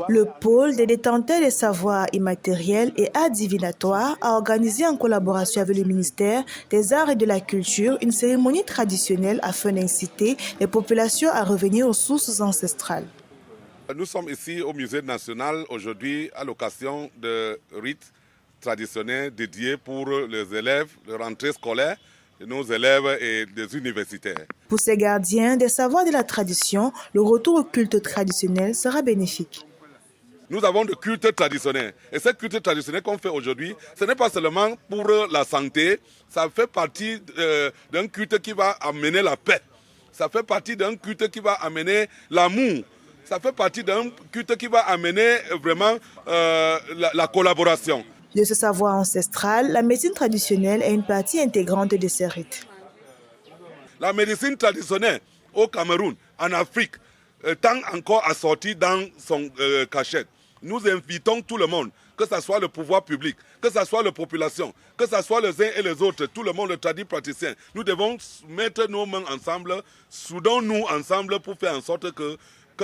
Le pôle des détenteurs des savoirs immatériels et arts divinatoires a organisé en collaboration avec le ministère des Arts et de la Culture une cérémonie traditionnelle afin d'inciter les populations à revenir aux sources ancestrales. Nous sommes ici au Musée national aujourd'hui à l'occasion de rites traditionnels dédiés pour les élèves de rentrée scolaire, de nos élèves et des universitaires. Pour ces gardiens des savoirs de la tradition, le retour au culte traditionnel sera bénéfique. Nous avons de culte traditionnel. Et ce culte traditionnel qu'on fait aujourd'hui, ce n'est pas seulement pour la santé, ça fait partie d'un culte qui va amener la paix. Ça fait partie d'un culte qui va amener l'amour. Ça fait partie d'un culte qui va amener vraiment la collaboration. De ce savoir ancestral, la médecine traditionnelle est une partie intégrante de ces rites. La médecine traditionnelle au Cameroun, en Afrique, tend encore à sortir dans son cachette. Nous invitons tout le monde, que ce soit le pouvoir public, que ce soit la population, que ce soit les uns et les autres, tout le monde, le tradit praticien. Nous devons mettre nos mains ensemble, soudons-nous ensemble pour faire en sorte que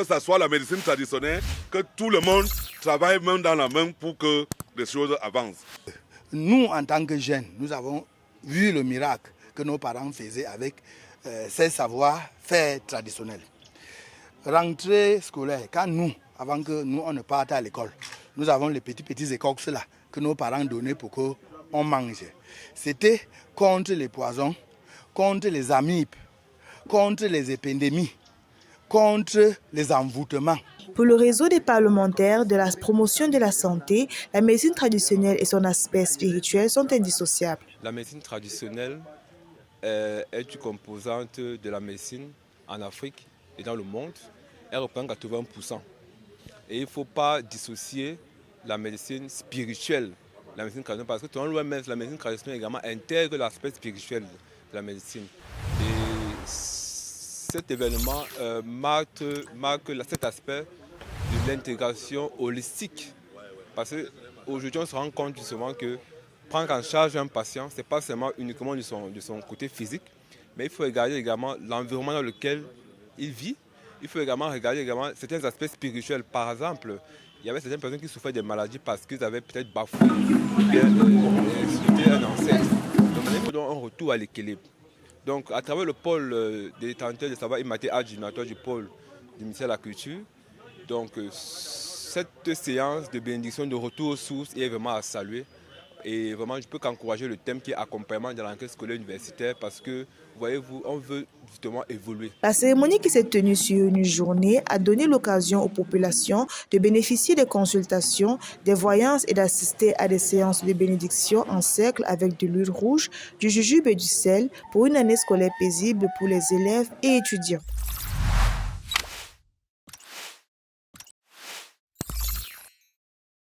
ce soit la médecine traditionnelle, que tout le monde travaille main dans la main pour que les choses avancent. Nous, en tant que jeunes, nous avons vu le miracle que nos parents faisaient avec ces savoir-faire traditionnels. Rentrée scolaire, quand nous, avant que nous on ne parte à l'école, nous avons les petits écoxes là que nos parents donnaient pour qu'on mange. C'était contre les poisons, contre les amibes, contre les épidémies, contre les envoûtements. Pour le réseau des parlementaires de la promotion de la santé, la médecine traditionnelle et son aspect spirituel sont indissociables. La médecine traditionnelle est une composante de la médecine en Afrique et dans le monde. Elle représente 80%. Et il ne faut pas dissocier la médecine spirituelle, la médecine traditionnelle, parce que l'OMS, la médecine traditionnelle également intègre l'aspect spirituel de la médecine. Et cet événement marque cet aspect de l'intégration holistique. Parce qu'aujourd'hui, on se rend compte justement que prendre en charge un patient, ce n'est pas seulement uniquement de son côté physique, mais il faut regarder également l'environnement dans lequel il vit. Il faut également regarder certains aspects spirituels. Par exemple, il y avait certaines personnes qui souffraient de maladies parce qu'ils avaient peut-être bafoué ou bien insulté un ancêtre. Donc il faut donc un retour à l'équilibre. Donc à travers le pôle des détenteurs de savoir immatériel art divinatoire du pôle du ministère de la Culture, donc cette séance de bénédiction de retour aux sources est vraiment à saluer. Et vraiment, je peux qu'encourager le thème qui est accompagnement dans l'enquête scolaire universitaire parce que, voyez-vous, on veut justement évoluer. La cérémonie qui s'est tenue sur une journée a donné l'occasion aux populations de bénéficier des consultations, des voyances et d'assister à des séances de bénédiction en cercle avec de l'huile rouge, du jujube et du sel pour une année scolaire paisible pour les élèves et étudiants.